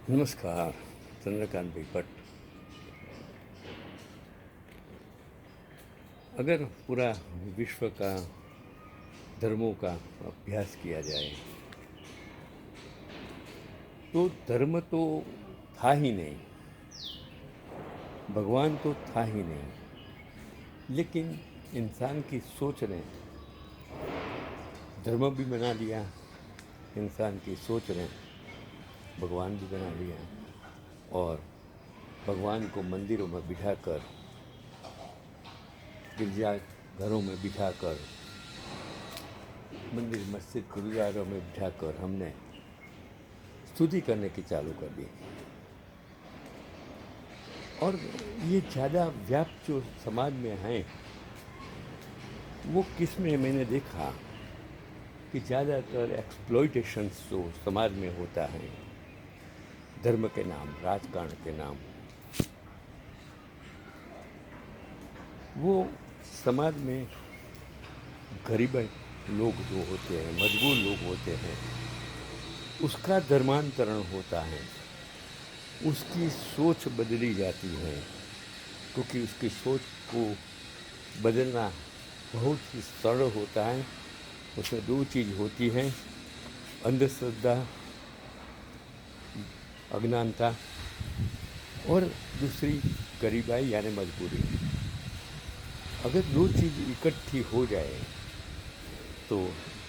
नमस्कार। चंद्रकांत भाई भट्ट। अगर पूरा विश्व का धर्मों का अभ्यास किया जाए तो धर्म तो था ही नहीं, भगवान तो था ही नहीं, लेकिन इंसान की सोच ने धर्म भी बना लिया, इंसान की सोच ने भगवान भी बना लिया और भगवान को मंदिरों में बिठाकर, गिरजा घरों में बिठाकर, मंदिर मस्जिद गुरुद्वारों में बिठाकर हमने स्तुति करने की चालू कर दी। और ये ज़्यादा व्याप्त जो समाज में हैं वो किस में मैंने देखा कि ज़्यादातर एक्सप्लॉइटेशंस जो समाज में होता है धर्म के नाम, राजकारण के नाम, वो समाज में गरीब लोग जो होते हैं, मजबूर लोग होते हैं, उसका धर्मांतरण होता है, उसकी सोच बदली जाती है, क्योंकि उसकी सोच को बदलना बहुत ही सरल होता है। उसमें दो चीज़ होती हैं, अंधश्रद्धा, अज्ञानता, और दूसरी गरीबाई यानी मजबूरी। अगर दो चीज़ इकट्ठी हो जाए तो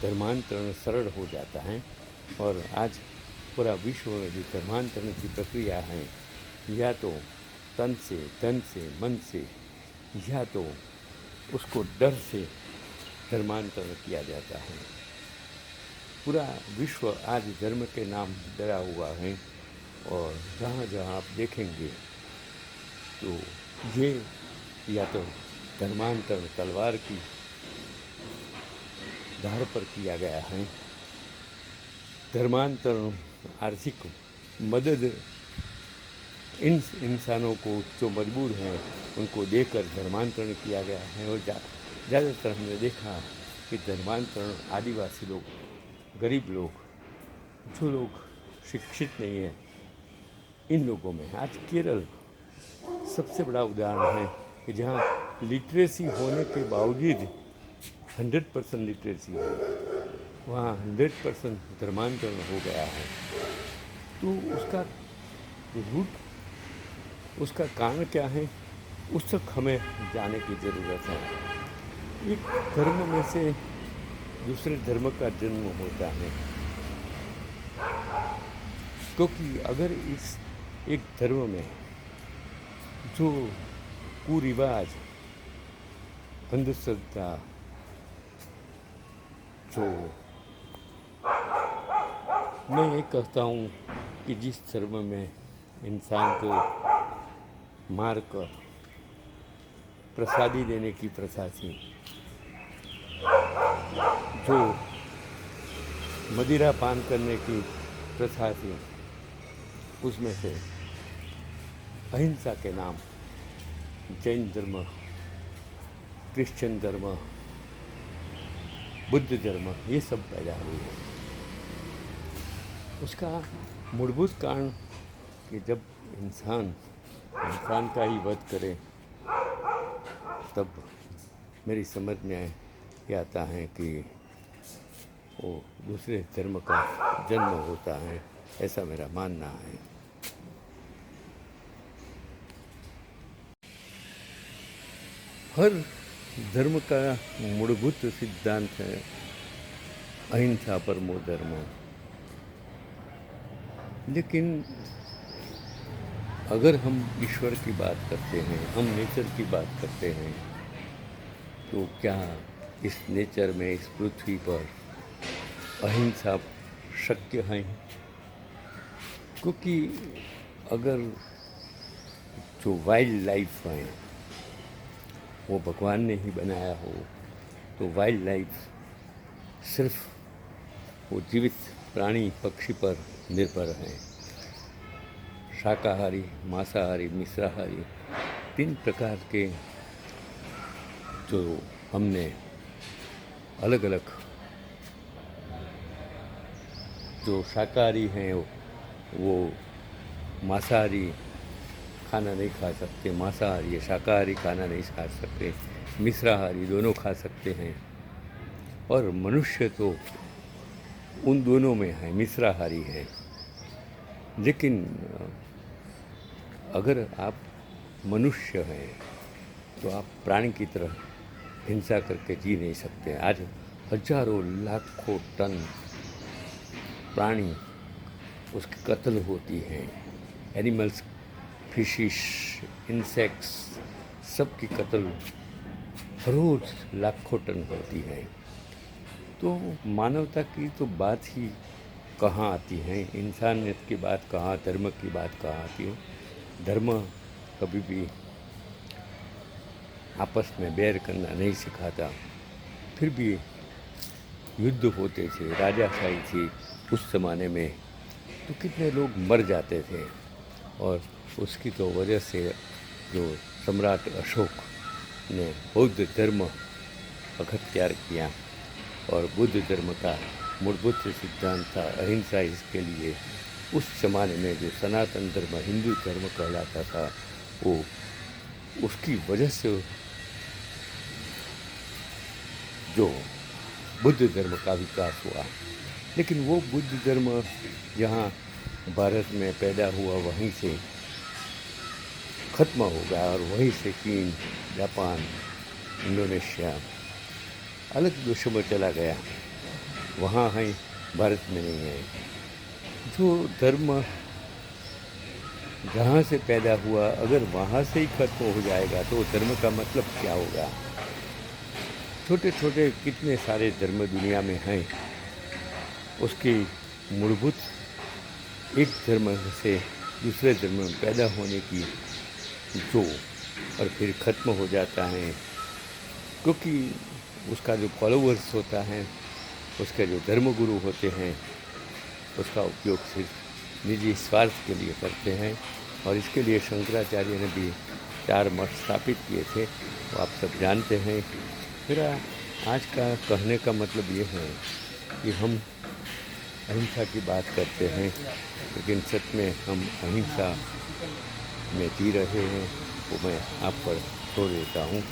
धर्मांतरण सरल हो जाता है। और आज पूरा विश्व में जो धर्मांतरण की प्रक्रिया है, या तो तन से, धन से, मन से, या तो उसको डर से धर्मांतरण किया जाता है। पूरा विश्व आज धर्म के नाम डरा हुआ है और जहाँ जहाँ आप देखेंगे तो ये या तो धर्मांतरण तलवार की धार पर किया गया है, धर्मांतरण आर्थिक मदद इन इंसानों को जो मजबूर हैं उनको देकर धर्मांतरण किया गया है। और ज़्यादातर हमने देखा कि धर्मांतरण आदिवासी लोग, गरीब लोग, जो लोग शिक्षित नहीं हैं, इन लोगों में। आज केरल सबसे बड़ा उदाहरण है कि जहाँ लिटरेसी होने के बावजूद 100% लिटरेसी है, वहाँ 100% धर्मांतरण हो गया है। तो उसका रूट, उसका कारण क्या है, उस तक हमें जाने की ज़रूरत है। एक धर्म में से दूसरे धर्म का जन्म होता है, क्योंकि अगर इस एक धर्म में जो कुरिवाज, अंधश्रद्धा, जो मैं ये कहता हूँ कि जिस धर्म में इंसान को मारकर प्रसादी देने की प्रथा थी, जो मदिरा पान करने की प्रथा थी, उसमें से अहिंसा के नाम जैन धर्म, क्रिश्चियन धर्म, बुद्ध धर्म, ये सब पैदा हुए। उसका मूलभूत कारण कि जब इंसान का ही वध करे तब मेरी समझ में ये आता है कि वो दूसरे धर्म का जन्म होता है, ऐसा मेरा मानना है। हर धर्म का मूलभूत सिद्धांत है अहिंसा परमो धर्म। लेकिन अगर हम ईश्वर की बात करते हैं, हम नेचर की बात करते हैं, तो क्या इस नेचर में, इस पृथ्वी पर अहिंसा शक्य है? क्योंकि अगर जो वाइल्ड लाइफ है वो भगवान ने ही बनाया हो, तो वाइल्ड लाइफ सिर्फ वो जीवित प्राणी पक्षी पर निर्भर है। शाकाहारी, मांसाहारी, मिश्राहारी, 3 प्रकार के जो हमने अलग अलग, जो शाकाहारी हैं वो मांसाहारी खाना नहीं खा सकते, मांसाहारी शाकाहारी खाना नहीं खा सकते, मिश्राहारी दोनों खा सकते हैं। और मनुष्य तो उन दोनों में है, मिश्राहारी है। लेकिन अगर आप मनुष्य हैं तो आप प्राणी की तरह हिंसा करके जी नहीं सकते। आज हजारों लाखों टन प्राणी उसकी कत्ल होती हैं। एनिमल्स, फिशिश, इंसेक्ट्स सब की कत्ल रोज़ लाखों टन होती है। तो मानवता की तो बात ही कहाँ आती है, इंसानियत की बात कहाँ, धर्म की बात कहाँ आती है। धर्म कभी भी आपस में बैर करना नहीं सिखाता। फिर भी युद्ध होते थे, राजाशाही थी उस ज़माने में, तो कितने लोग मर जाते थे। और उसकी तो वजह से जो सम्राट अशोक ने बौद्ध धर्म अख्तियार किया, और बुद्ध धर्म का मूलभूत सिद्धांत था अहिंसा। इसके लिए उस ज़माने में जो सनातन धर्म हिंदू धर्म कहलाता था, वो उसकी वजह से जो बुद्ध धर्म का विकास हुआ। लेकिन वो बुद्ध धर्म जहाँ भारत में पैदा हुआ वहीं से ख़त्म हो गया, और वहीं से चीन, जापान, इंडोनेशिया अलग देशों में चला गया। वहाँ है, भारत में नहीं है। जो धर्म जहाँ से पैदा हुआ अगर वहाँ से ही खत्म हो जाएगा तो धर्म का मतलब क्या होगा। छोटे छोटे कितने सारे धर्म दुनिया में हैं, उसकी मूलभूत एक धर्म से दूसरे धर्म में पैदा होने की जो और फिर ख़त्म हो जाता है, क्योंकि उसका जो फॉलोवर्स होता है, उसके जो धर्मगुरु होते हैं, उसका उपयोग सिर्फ निजी स्वार्थ के लिए करते हैं। और इसके लिए शंकराचार्य ने भी 4 मठ स्थापित किए थे, वो आप सब जानते हैं। मेरा आज का कहने का मतलब ये है कि हम अहिंसा की बात करते हैं, लेकिन सच में हम अहिंसा में जी रहे हैं, वो मैं आप पर छोड़ देता हूँ।